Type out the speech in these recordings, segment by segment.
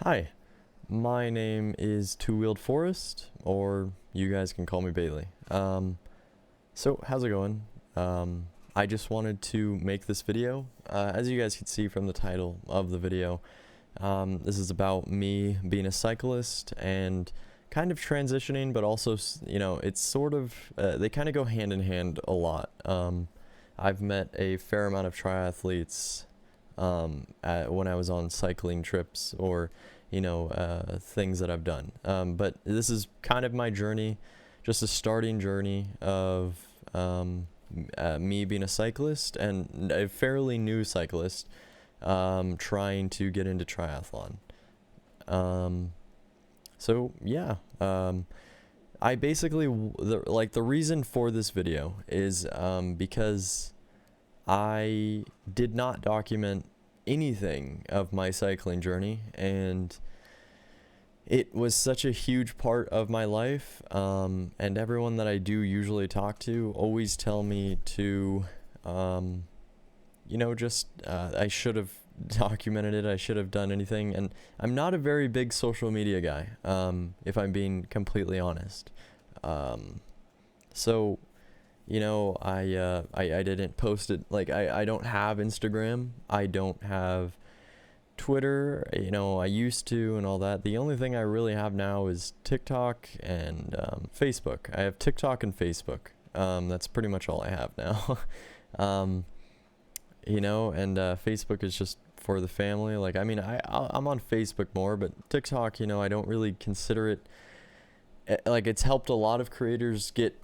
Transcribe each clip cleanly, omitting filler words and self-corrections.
Hi, my name is Two Wheeled Forest, or you guys can call me Bailey. So how's it going? I just wanted to make this video. As you guys can see from the title of the video, this is about me being a cyclist and kind of transitioning, but also, it's sort of, they kind of go hand in hand a lot. I've met a fair amount of triathletes when I was on cycling trips or things that I've done. But this is kind of my journey, just a starting journey of me being a cyclist and a fairly new cyclist trying to get into triathlon. So yeah, I basically the reason for this video is because I did not document anything of my cycling journey, and it was such a huge part of my life, and everyone that I do usually talk to always tell me to I should have documented it, I should have done anything. And I'm not a very big social media guy, if I'm being completely honest. So I didn't post it. Like, I don't have Instagram. I don't have Twitter. I used to and all that. The only thing I really have now is TikTok and Facebook. I have TikTok and Facebook. That's pretty much all I have now. And Facebook is just for the family. Like, I mean, I'm on Facebook more, but TikTok, I don't really consider it. Like, it's helped a lot of creators get,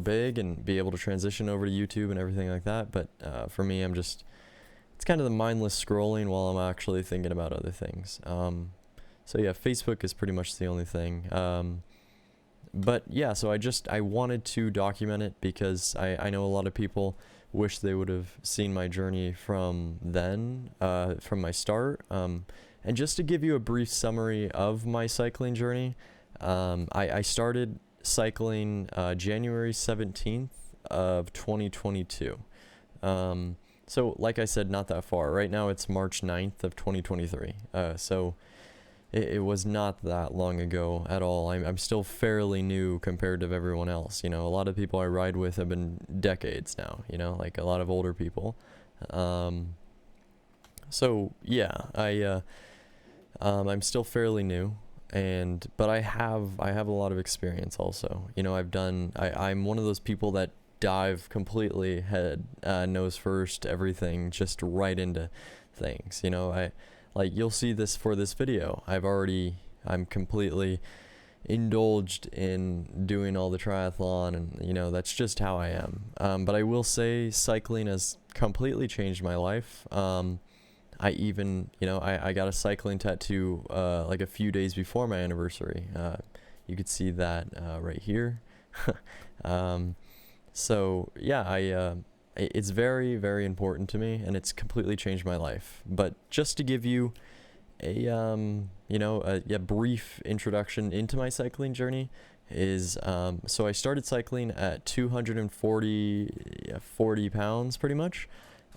big and be able to transition over to YouTube and everything like that. But for me, it's kind of the mindless scrolling while I'm actually thinking about other things. So yeah, Facebook is pretty much the only thing. But yeah, so I wanted to document it because I know a lot of people wish they would have seen my journey from then, from my start. And just to give you a brief summary of my cycling journey, I started cycling January 17th of 2022. So like I said, not that far. Right now it's March 9th of 2023. So it was not that long ago at all. I'm still fairly new compared to everyone else. A lot of people I ride with have been decades now, like a lot of older people. So yeah, I'm still fairly new, but I have a lot of experience also. I'm one of those people that dive completely head nose first, everything, just right into things. You'll see this for this video. I'm completely indulged in doing all the triathlon, and that's just how I am. But I will say cycling has completely changed my life. I even, I got a cycling tattoo like a few days before my anniversary. You could see that right here. So yeah, it's very, very important to me, and it's completely changed my life. But just to give you a brief introduction into my cycling journey is, so I started cycling at 40 pounds pretty much.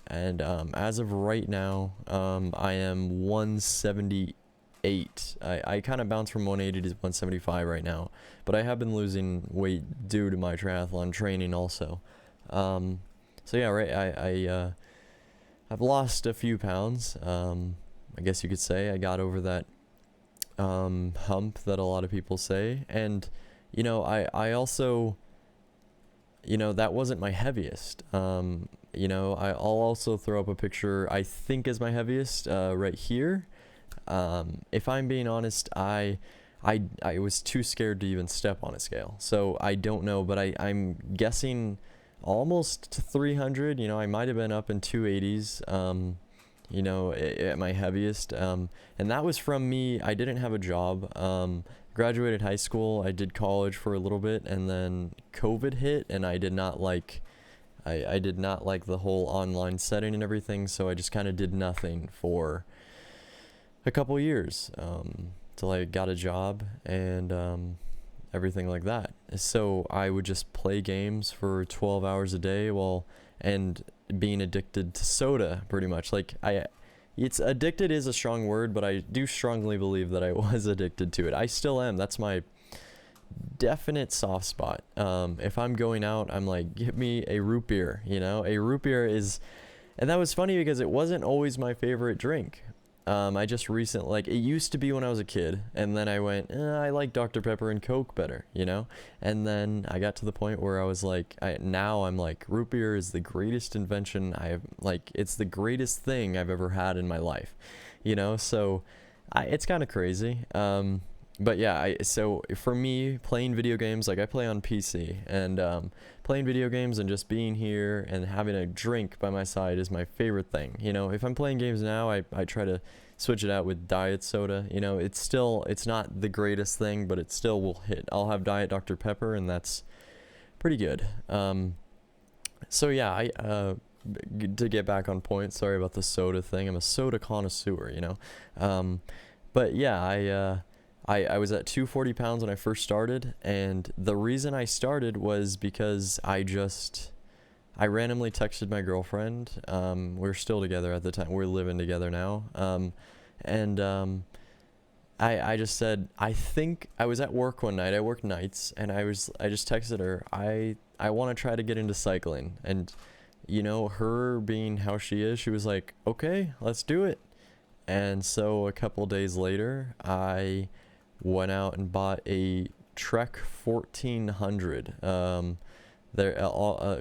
And as of right now, I am 178. I kind of bounce from 180 to 175 right now, but I have been losing weight due to my triathlon training also. So yeah, right. I've lost a few pounds. I guess you could say I got over that hump that a lot of people say, and I also, that wasn't my heaviest. I'll also throw up a picture I think is my heaviest right here. If I'm being honest, I was too scared to even step on a scale, so I don't know, but I'm guessing almost to 300. I might have been up in 280s at my heaviest, and that was from me. I didn't have a job. Graduated high school, I did college for a little bit, and then COVID hit, and I did not like the whole online setting and everything, so I just kind of did nothing for a couple years till I got a job and everything like that. So I would just play games for 12 hours a day and being addicted to soda pretty much. Like, it's addicted is a strong word, but I do strongly believe that I was addicted to it. I still am. That's my definite soft spot. If I'm going out, I'm like, give me a root beer, you know? A root beer is, and that was funny because it wasn't always my favorite drink. I just recently, like, it used to be when I was a kid, and then I went, I like Dr. Pepper and Coke better, you know? And then I got to the point where I was like, now I'm like, root beer is the greatest invention I have, like, it's the greatest thing I've ever had in my life, you know? So, it's kind of crazy. But yeah, so for me, playing video games, like I play on PC, and playing video games and just being here and having a drink by my side is my favorite thing. You know, if I'm playing games now, I try to switch it out with diet soda. You know, it's not the greatest thing, but it still will hit. I'll have Diet Dr. Pepper, and that's pretty good. So yeah, to get back on point, sorry about the soda thing. I'm a soda connoisseur, you know. But yeah, I was at 240 pounds when I first started, and the reason I started was because I randomly texted my girlfriend. We're still together at the time. We're living together now. I just said, I think I was at work one night. I work nights, and I just texted her, I want to try to get into cycling. And, you know, her being how she is, she was like, okay, let's do it. And so a couple days later, I went out and bought a Trek 1400.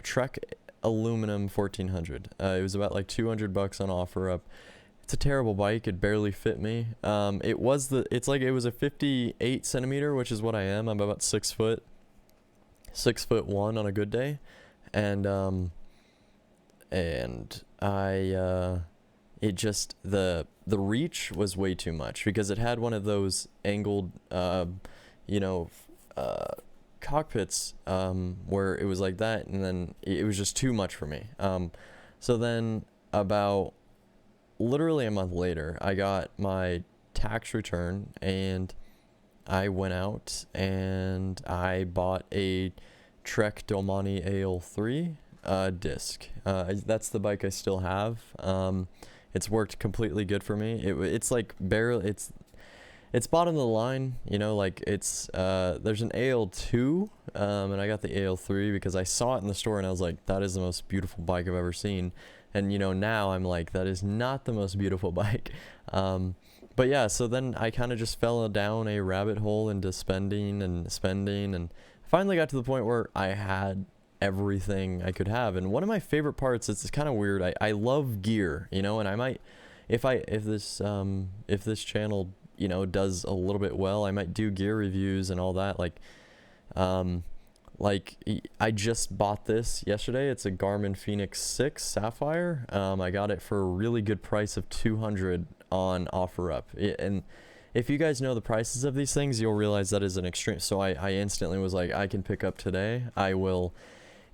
Trek aluminum 1400. It was about like $200 on OfferUp. It's a terrible bike. It barely fit me. It was a 58 centimeter, which is what I am. I'm about 6 foot, 6'1" on a good day, and it just the reach was way too much because it had one of those angled cockpits where it was like that, and then it was just too much for me. So then about literally a month later, I got my tax return, and I went out and I bought a Trek Domani AL3 disc. That's the bike I still have. It's worked completely good for me. It's like barely, it's bottom of the line, you know, like it's, there's an AL2, and I got the AL3 because I saw it in the store and I was like, that is the most beautiful bike I've ever seen. And, you know, now I'm like, that is not the most beautiful bike. But yeah, so then I kind of just fell down a rabbit hole into spending, and finally got to the point where I had everything I could have. And one of my favorite parts, it's kind of weird, I love gear, you know, and I might, if this channel, you know, does a little bit well, I might do gear reviews and all that. Like I just bought this yesterday. It's a Garmin Fenix 6 Sapphire. I got it for a really good price of $200 on OfferUp. And if you guys know the prices of these things, you'll realize that is an extreme. So I instantly was like, I can pick up today. I will.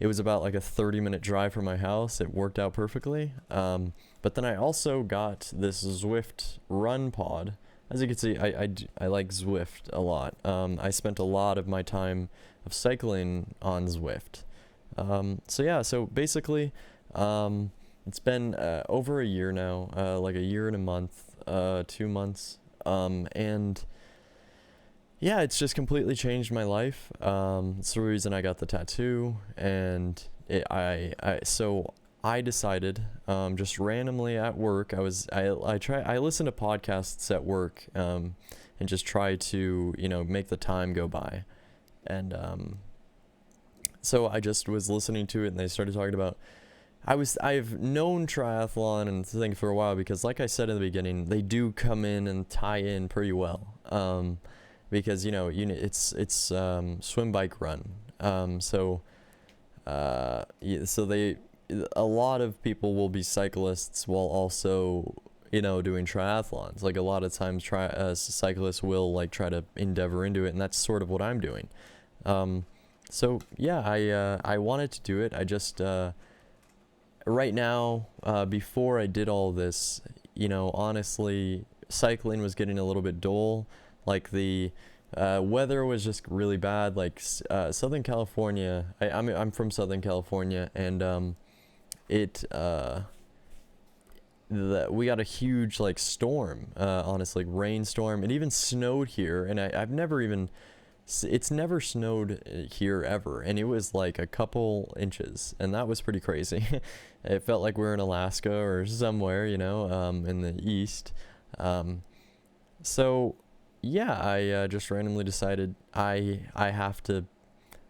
It was about like a 30-minute drive from my house. It worked out perfectly. But then I also got this Zwift Run Pod. As you can see, I like Zwift a lot. I spent a lot of my time of cycling on Zwift. So yeah, so basically, it's been over a year now, like a year and a month, 2 months. And yeah, it's just completely changed my life. It's the reason I got the tattoo, and so I decided, just randomly at work, I listen to podcasts at work, and just try to, you know, make the time go by. And, so I just was listening to it, and they started talking about, I've known triathlon and thing for a while, because like I said in the beginning, they do come in and tie in pretty well. Because, you know, it's swim, bike, run. So a lot of people will be cyclists while also, you know, doing triathlons. Like a lot of times cyclists will like try to endeavor into it, and that's sort of what I'm doing. So yeah, I wanted to do it. I just, right now, before I did all this, you know, honestly, cycling was getting a little bit dull. Like the weather was just really bad. Like Southern California, I'm from Southern California, and we got a huge like storm, honestly, like rainstorm. It even snowed here, and I've never even, it's never snowed here ever, and it was like a couple inches, and that was pretty crazy. It felt like we were in Alaska or somewhere, you know, in the east. So yeah, I just randomly decided I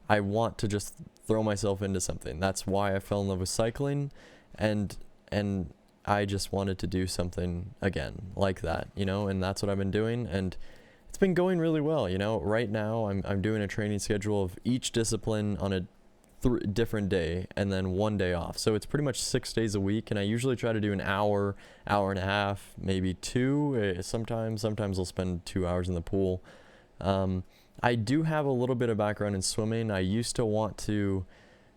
want to just throw myself into something. That's why I fell in love with cycling, and and I just wanted to do something again like that, you know, and that's what I've been doing, and it's been going really well, you know. Right now I'm doing a training schedule of each discipline on a different day and then one day off. So it's pretty much 6 days a week, and I usually try to do an hour, hour and a half, maybe two. Sometimes I'll spend 2 hours in the pool. I do have a little bit of background in swimming. I used to want to,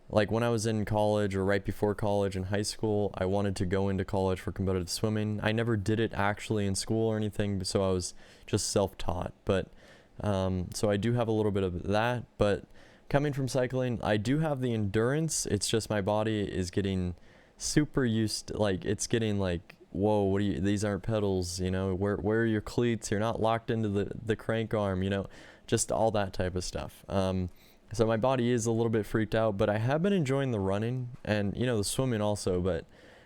like when I was in college or right before college in high school, I wanted to go into college for competitive swimming. I never did it actually in school or anything, so I was just self-taught. But so I do have a little bit of that. But coming from cycling, I do have the endurance. It's just my body is getting super used to, like, it's getting like, whoa, what are you, these aren't pedals, you know, where are your cleats? You're not locked into the crank arm, you know, just all that type of stuff. So my body is a little bit freaked out, but I have been enjoying the running and, you know, the swimming also. But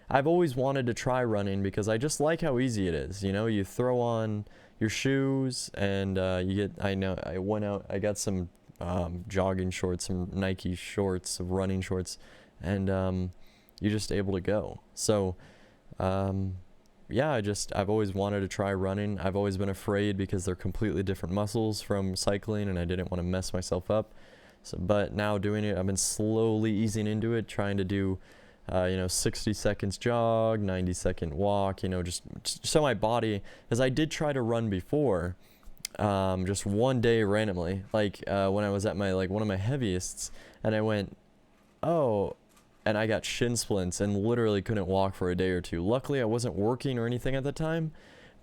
I've always wanted to try running because I just like how easy it is. You know, you throw on your shoes and you get, I know I went out, I got some jogging shorts, some Nike shorts, some running shorts, and you're just able to go. So yeah, I've always wanted to try running. I've always been afraid because they're completely different muscles from cycling, and I didn't want to mess myself up. So, but now doing it, I've been slowly easing into it, trying to do, you know, 60 seconds jog, 90-second walk, you know, just so my body, as I did try to run before, just one day randomly, like when I was at my, like one of my heaviests, and I went, oh, and I got shin splints and literally couldn't walk for a day or two. Luckily, I wasn't working or anything at the time,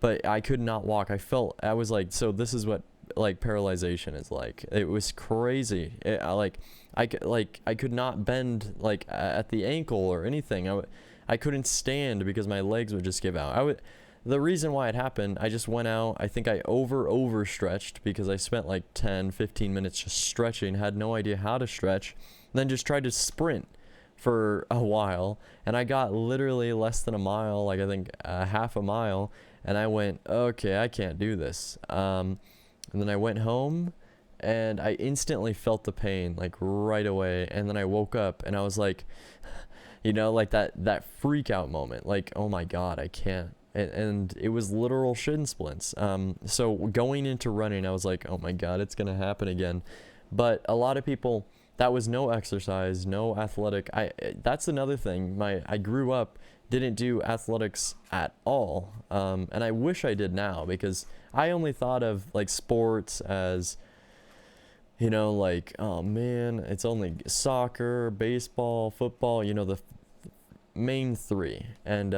but I could not walk. I was like, so this is what like paralyzation is like. It was crazy. I could not bend like at the ankle or anything. I couldn't stand because my legs would just give out. The reason why it happened, I just went out, I think I overstretched because I spent like 10-15 minutes just stretching, had no idea how to stretch, then just tried to sprint for a while, and I got literally less than a mile, like I think half a mile, and I went, okay, I can't do this. And then I went home, and I instantly felt the pain, like right away, and then I woke up, and I was like, you know, like that freak out moment, like, oh my god, I can't. And it was literal shin splints. So going into running, I was like, oh my god, it's gonna happen again. But a lot of people, that was no exercise, no athletic. That's another thing. I grew up, didn't do athletics at all, and I wish I did now, because I only thought of like sports as, you know, like, oh man, it's only soccer, baseball, football, you know, the main three, and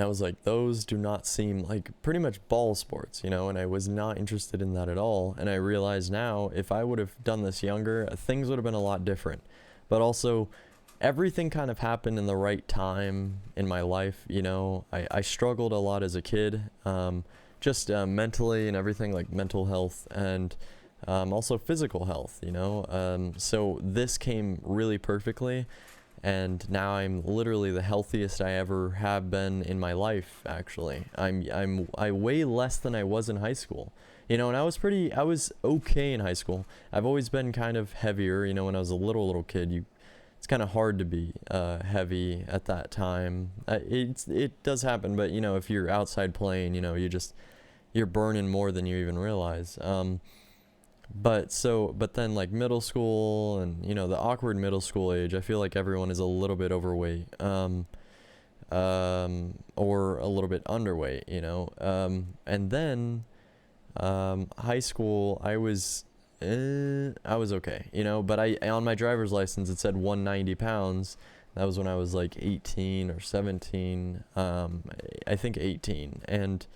I was like, those do not seem like pretty much ball sports, you know, and I was not interested in that at all. And I realize now, if I would have done this younger, things would have been a lot different. But also, everything kind of happened in the right time in my life, you know. I struggled a lot as a kid, just mentally and everything, like mental health and also physical health, you know. So this came really perfectly. And now I'm literally the healthiest I ever have been in my life, actually. I weigh less than I was in high school. You know, and I was okay in high school. I've always been kind of heavier, you know, when I was a little kid. It's kind of hard to be heavy at that time. It does happen, but you know, if you're outside playing, you know, you're burning more than you even realize. But then like middle school and, you know, the awkward middle school age, I feel like everyone is a little bit overweight, or a little bit underweight, you know. And then, high school, I was okay, you know, but on my driver's license, it said 190 pounds. That was when I was like 18 or 17, I think 18. And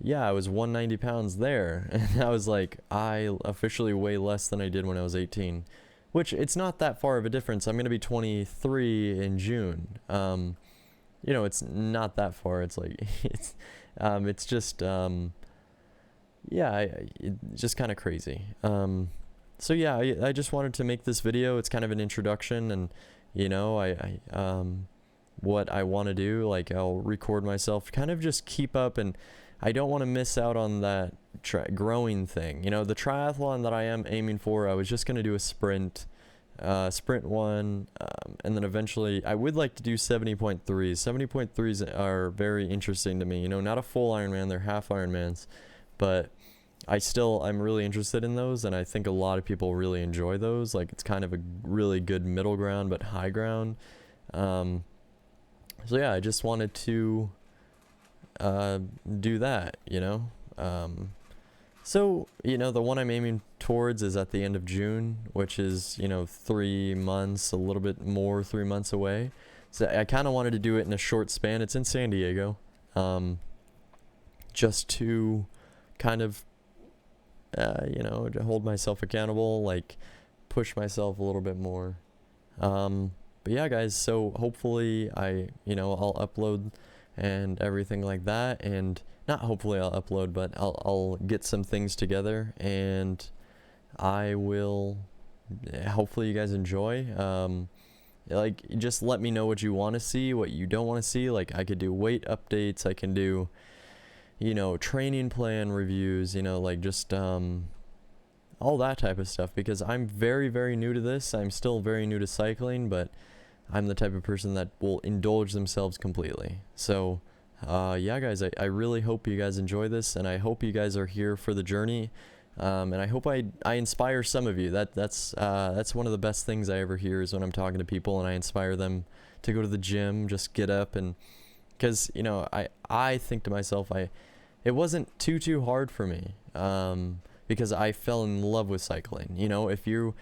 yeah, I was 190 pounds there, and I was like, I officially weigh less than I did when I was 18, which it's not that far of a difference. I'm going to be 23 in June. you know, it's not that far. It's like it's just yeah, it's just kind of crazy. So yeah, I just wanted to make this video. It's kind of an introduction, and you know, what I want to do, like I'll record myself, kind of just keep up, and I don't want to miss out on that growing thing. You know, the triathlon that I am aiming for, I was just going to do a sprint one, and then eventually I would like to do 70.3s. 70.3s are very interesting to me. You know, not a full Ironman, they're half Ironmans, but I'm really interested in those, and I think a lot of people really enjoy those. Like, it's kind of a really good middle ground, but high ground. So yeah, I just wanted to do that, you know. So, you know, the one I'm aiming towards is at the end of June, which is, you know, 3 months, a little bit more, 3 months away. So I kind of wanted to do it in a short span. It's in San Diego, just to kind of, you know, to hold myself accountable, like push myself a little bit more. But yeah, guys, so hopefully I'll upload and everything like that, and not hopefully I'll upload, but I'll get some things together, and I will, hopefully you guys enjoy. Like, just let me know what you want to see, what you don't want to see. Like, I could do weight updates, I can do, you know, training plan reviews, you know, like just all that type of stuff, because I'm very, very new to this. I'm still very new to cycling, but I'm the type of person that will indulge themselves completely. So yeah, guys, I really hope you guys enjoy this, and I hope you guys are here for the journey, and I hope I inspire some of you. That's one of the best things I ever hear, is when I'm talking to people and I inspire them to go to the gym, just get up, and because, you know, I think to myself, it wasn't too hard for me, because I fell in love with cycling. You know, if you're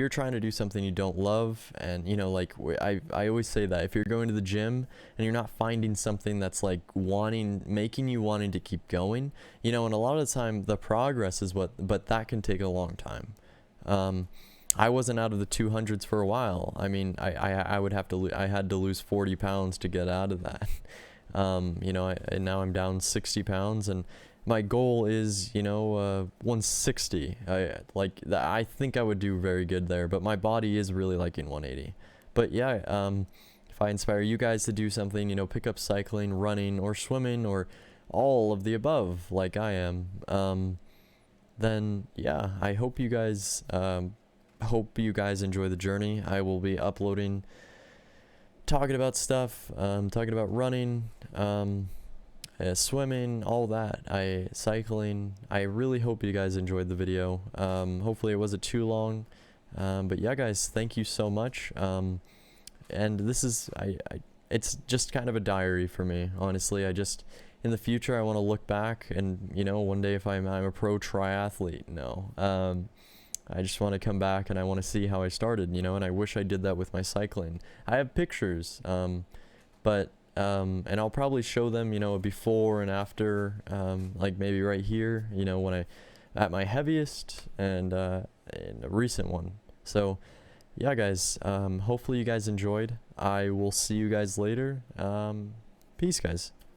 trying to do something you don't love, and, you know, like I always say that if you're going to the gym and you're not finding something that's like making you wanting to keep going, you know, and a lot of the time the progress is but that can take a long time. I wasn't out of the 200s for a while. I mean, I had to lose 40 pounds to get out of that. You know, and now I'm down 60 pounds, and my goal is, you know, 160. I think I would do very good there, but my body is really liking 180. But yeah, if I inspire you guys to do something, you know, pick up cycling, running, or swimming, or all of the above, like I am, then yeah, I hope you guys enjoy the journey. I will be uploading, talking about stuff, talking about running, swimming, all that, cycling. I really hope you guys enjoyed the video. Hopefully it wasn't too long, but yeah, guys, thank you so much. And this is, it's just kind of a diary for me, honestly. In the future, I want to look back, and, you know, one day if I'm a pro triathlete, I just want to come back and I want to see how I started, you know, and I wish I did that with my cycling. I have pictures, but and I'll probably show them, you know, before and after, like maybe right here, you know, when at my heaviest, and in a recent one. So yeah, guys, hopefully you guys enjoyed. I will see you guys later. Peace, guys.